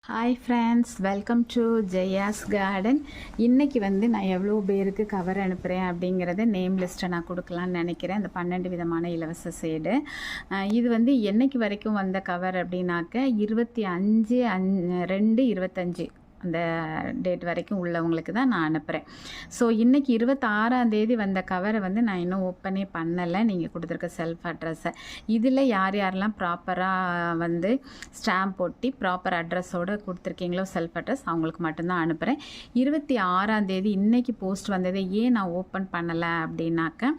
Hi friends, welcome to Jaya's garden. இன்றைக்கி நான் எவ்வளோ பேருக்கு கவர் அனுப்புகிறேன் அப்படிங்கிறத நேம் லிஸ்ட்டை நான் கொடுக்கலான்னு நினைக்கிறேன். அந்த 12 விதமான இலவச சேடு. இது என்னைக்கு வரைக்கும் வந்த கவர் அப்படின்னாக்க 25/2/25 அந்த டேட் வரைக்கும் உள்ளவங்களுக்கு தான் நான் அனுப்புகிறேன். ஸோ இன்றைக்கி 26ஆம் வந்த கவரை நான் இன்னும் ஓப்பனே பண்ணலை. நீங்கள் கொடுத்துருக்க செல்ஃப் அட்ரஸை இதில் யார் யாரெல்லாம் ப்ராப்பராக ஸ்டாம்ப் ஒட்டி ப்ராப்பர் அட்ரஸோடு கொடுத்துருக்கீங்களோ செல்ஃப் அட்ரஸ் அவங்களுக்கு மட்டும்தான் அனுப்புகிறேன். 26ஆம் இன்றைக்கி போஸ்ட் வந்ததை ஏன் நான் ஓப்பன் பண்ணலை அப்படின்னாக்க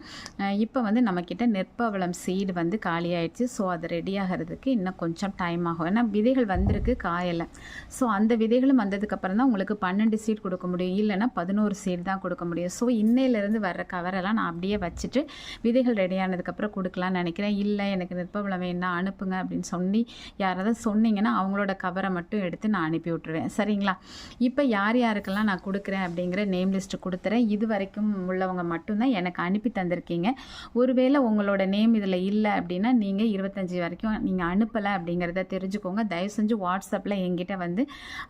இப்போ நம்மக்கிட்ட நெற்பவளம் சீடு காலியாயிடுச்சு. ஸோ அது ரெடி ஆகிறதுக்கு இன்னும் கொஞ்சம் டைம் ஆகும். ஏன்னா விதைகள் வந்திருக்கு, காயலை. ஸோ அந்த விதைகளும் வந்ததுக்கு அப்புறம் தான் உங்களுக்கு 12 சீட் கொடுக்க முடியும், இல்லைன்னா 11 சீட் தான் கொடுக்க முடியும். ஸோ இன்னையிலேருந்து வர்ற கவரெல்லாம் நான் அப்படியே வச்சுட்டு விதைகள் ரெடியானதுக்கப்புறம் கொடுக்கலான்னு நினைக்கிறேன். இல்லை எனக்கு நெற்பவளம் வேண்டாம் அனுப்புங்க அப்படின்னு யாராவது சொன்னீங்கன்னா அவங்களோட கவரை மட்டும் எடுத்து நான் அனுப்பி விட்டுருவேன். சரிங்களா? இப்போ யார் யாருக்கெல்லாம் நான் கொடுக்குறேன் அப்படிங்கிற நேம் லிஸ்ட்டு கொடுத்துறேன். இது வரைக்கும் உள்ளவங்க மட்டும்தான் எனக்கு அனுப்பி தந்திருக்கீங்க. ஒருவேளை உங்களோட நேம் இதில் இல்லை அப்படின்னா நீங்கள் 25 வரைக்கும் நீங்கள் அனுப்பலை அப்படிங்கிறத தெரிஞ்சுக்கோங்க. தயவு செஞ்சு வாட்ஸ்அப்பில் என்கிட்ட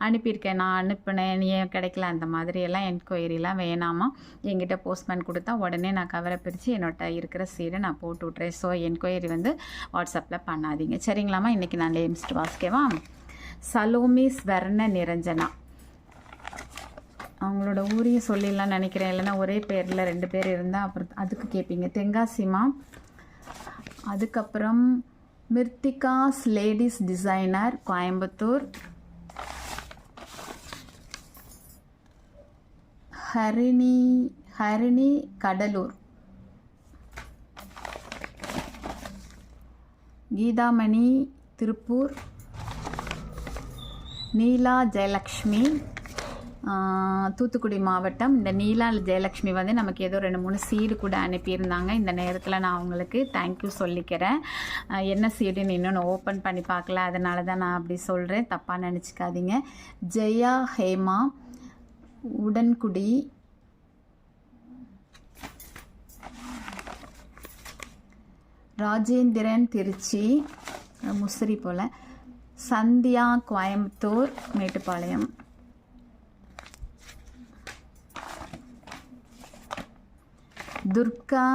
அனுப்பியிருக்கேன், நான் அனுப்பினேன், நீ கிடைக்கல, அந்த மாதிரியெல்லாம் என்கொயரிலாம் வேணாமா. என்கிட்ட போஸ்ட்மேன் கொடுத்தா உடனே நான் கவரை பிரித்து என்னோட இருக்கிற சீடை நான் போட்டு விட்றேன். ஸோ என்கொயரி வாட்ஸ்அப்பில் பண்ணாதீங்க. சரிங்களாம்மா? இன்றைக்கி நான் லிஸ்ட் வாசிக்கவா? சலோமி ஸ்வர்ண நிரஞ்சனா, அவங்களோட ஊரையும் சொல்லிடலாம்னு நினைக்கிறேன். இல்லைன்னா ஒரே பேரில் 2 பேர் இருந்தால் அப்புறம் அதுக்கு கேட்பீங்க. தென்காசிமா. அதுக்கப்புறம் மிர்த்திகாஸ் லேடிஸ் டிசைனர், கோயம்புத்தூர். ஹரிணி கடலூர். கீதாமணி திருப்பூர். நீலா ஜெயலக்ஷ்மி தூத்துக்குடி மாவட்டம். இந்த நீலா ஜெயலக்ஷ்மி நமக்கு ஏதோ 2-3 சீடு கூட அனுப்பியிருந்தாங்க. இந்த நேரத்தில் நான் அவங்களுக்கு தேங்க்யூ சொல்லிக்கிறேன். என்ன சீடுன்னு இன்னொன்று ஓப்பன் பண்ணி பார்க்கல, அதனால தான் நான் அப்படி சொல்கிறேன், தப்பாக நினச்சிக்காதீங்க. ஜெயா ஹேமா உடன்குடி. ராஜேந்திரன் திருச்சி, முசிறி போல். சந்தியா கோயம்புத்தூர், மேட்டுப்பாளையம். துர்கா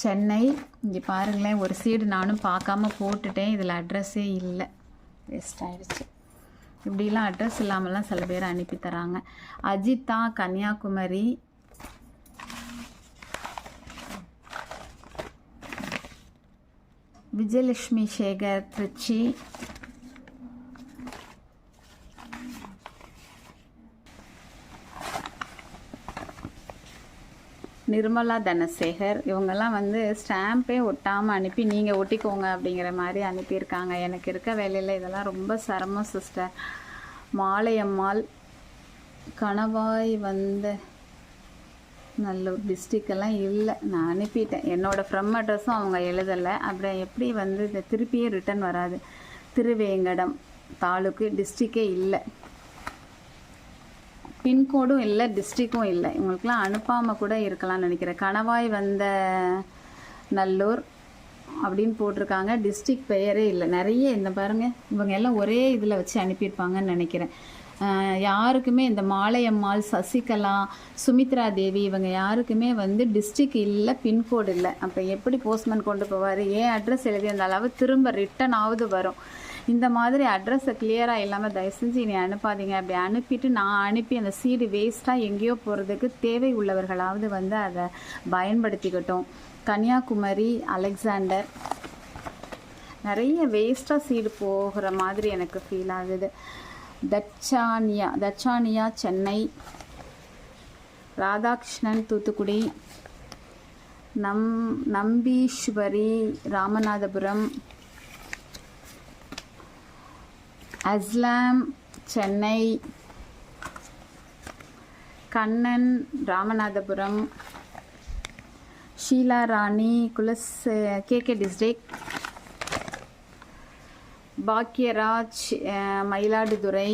சென்னை. இங்கே பாருங்களேன், ஒரு சீடு நானும் பார்க்காம போட்டுட்டேன், இதில் அட்ரஸே இல்லை, வேஸ்ட் ஆகிடுச்சு. இப்படிலாம் அட்ரஸ் இல்லாமலாம் சில பேர் அனுப்பி தராங்க. அஜிதா கன்னியாகுமரி. விஜயலட்சுமி சேகர் திருச்சி. நிர்மலா தனசேகர். இவங்கெல்லாம் ஸ்டாம்பே ஒட்டாமல் அனுப்பி நீங்கள் ஒட்டிக்கோங்க அப்படிங்கிற மாதிரி அனுப்பியிருக்காங்க. எனக்கு இருக்க வேலையில் இதெல்லாம் ரொம்ப சிரமம் சிஸ்டர். மாலையம்மாள் கணவாய் நல்லூர் டிஸ்ட்ரிக்கெல்லாம் இல்லை, நான் அனுப்பிட்டேன். என்னோடய ஃப்ரம் அட்ரஸும் அவங்க எழுதலை. அப்புறம் எப்படி இதை திருப்பியே ரிட்டன் வராது. திருவேங்கடம் தாலுக்கு, டிஸ்ட்ரிக்கே இல்லை, பின்கோடும் இல்லை, டிஸ்ட்ரிக்கும் இல்லை. இவங்களுக்குலாம் அனுப்பாமல் கூட இருக்கலாம்னு நினைக்கிறேன். கணவாய் நல்லூர் அப்படின்னு போட்டிருக்காங்க, டிஸ்ட்ரிக் பெயரே இல்லை. நிறைய இந்த பாருங்கள், இவங்க எல்லாம் ஒரே இதில் வச்சு அனுப்பியிருப்பாங்கன்னு நினைக்கிறேன். யாருக்குமே இந்த மாலையம்மாள், சசிகலா, சுமித்ரா தேவி இவங்க யாருக்குமே டிஸ்ட்ரிக் இல்லை, பின்கோடு இல்லை. அப்போ எப்படி போஸ்ட்மேன் கொண்டு போவார்? ஏன் அட்ரஸ் எழுதியிருந்த அளவு திரும்ப ரிட்டன் ஆகுது வரும். இந்த மாதிரி அட்ரஸை கிளியராக இல்லாமல் தயவு செஞ்சு நீ அனுப்பாதீங்க. அப்படி அனுப்பிட்டு நான் அனுப்பி அந்த சீடு வேஸ்ட்டாக எங்கேயோ போகிறதுக்கு தேவை உள்ளவர்களாவது அதை பயன்படுத்திக்கிட்டோம். கன்னியாகுமரி அலெக்சாண்டர். நிறைய வேஸ்ட்டாக சீடு போகிற மாதிரி எனக்கு ஃபீல் ஆகுது. தட்சானியா சென்னை. ராதாகிருஷ்ணன் தூத்துக்குடி. நம்பீஸ்வரி ராமநாதபுரம். அஸ்லாம் சென்னை. கண்ணன் ராமநாதபுரம். ஷீலா ராணி கேகே டிஸ்ட்ரிக்ட். பாக்யராஜ் மயிலாடுதுறை.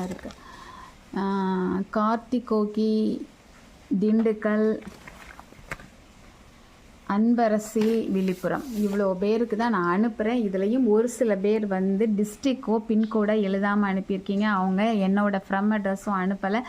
இருக்கு கார்த்திகோகி திண்டுக்கல். அன்பரசி விழுப்புரம் இவ்வளோ பேருக்கு தான் நான் அனுப்புகிறேன். இதுலேயும் ஒரு சில பேர் வந்து டிஸ்ட்ரிக்கோ பின்கோடோ எழுதாமல் அனுப்பியிருக்கீங்க. அவங்க என்னோடய ஃப்ரம் அட்ரஸும் அனுப்பலை.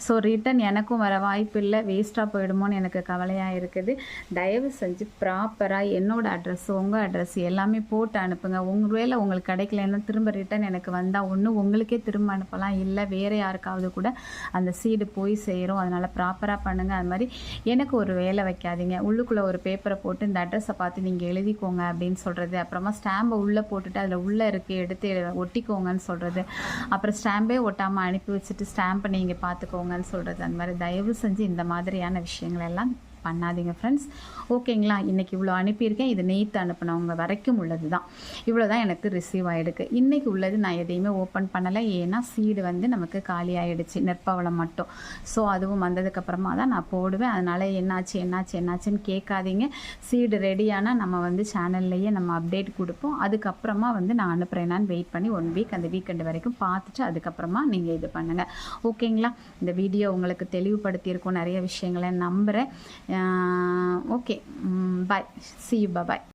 ஸோ ரிட்டன் எனக்கும் வர வாய்ப்பு இல்லை, வேஸ்ட்டாக போயிடுமோன்னு எனக்கு கவலையாக இருக்குது. தயவு செஞ்சு ப்ராப்பராக என்னோடய அட்ரஸ் உங்கள் அட்ரஸ் எல்லாமே போட்டு அனுப்புங்க. உங்கள் வேலை உங்களுக்கு கிடைக்கலன்னா திரும்ப ரிட்டன் எனக்கு வந்தால் ஒன்று உங்களுக்கே திரும்ப அனுப்பலாம், இல்லை வேறு யாருக்காவது கூட அந்த சீடு போய் சேரும். அதனால் ப்ராப்பராக பண்ணுங்கள். அது மாதிரி எனக்கு ஒரு வேலை வைக்காதீங்க. உள்ளுக்குள்ளே ஒரு பேப்பரை போட்டு இந்த அட்ரஸை பார்த்து நீங்கள் எழுதிக்கோங்க அப்படின்னு சொல்கிறது, அப்புறமா ஸ்டாம்பை உள்ளே போட்டுட்டு அதில் உள்ளே இருக்குது எடுத்து ஒட்டிக்கோங்கன்னு சொல்கிறது, அப்புறம் ஸ்டாம்பே ஒட்டாமல் அனுப்பி வச்சுட்டு ஸ்டாம்பை நீங்கள் பார்த்துக்கோங்கன்னு சொல்கிறது. அந்த மாதிரி தயவு செஞ்சு இந்த மாதிரியான விஷயங்கள் எல்லாம் பண்ணாதீங்க ஃப்ரெண்ட்ஸ். ஓகேங்களா? இன்றைக்கி இவ்வளோ அனுப்பியிருக்கேன். இது நேற்று அனுப்பினவங்க வரைக்கும் உள்ளது தான். இவ்வளோ தான் எனக்கு ரிசீவ் ஆகிடுக்கு. இன்றைக்கி உள்ளது நான் எதையுமே ஓப்பன் பண்ணலை. ஏன்னா சீடு வந்து நமக்கு காலி ஆகிடுச்சு, நெற்பவளம் மட்டும். ஸோ அதுவும் வந்ததுக்கப்புறமா தான் நான் போடுவேன். அதனால் என்னாச்சுன்னு கேட்காதீங்க. சீடு ரெடியானால் நம்ம வந்து சேனல்லையே நம்ம அப்டேட் கொடுப்போம். அதுக்கப்புறமா வந்து நான் அனுப்புகிறேன்னான்னு வெயிட் பண்ணி 1 வீக் அந்த வீக்கெண்டு வரைக்கும் பார்த்துட்டு அதுக்கப்புறமா நீங்கள் இது பண்ணுங்கள். ஓகேங்களா? இந்த வீடியோ உங்களுக்கு தெளிவுபடுத்தியிருக்கோம் நிறைய விஷயங்களை நம்புகிறேன். Okay, bye. See you. Bye bye.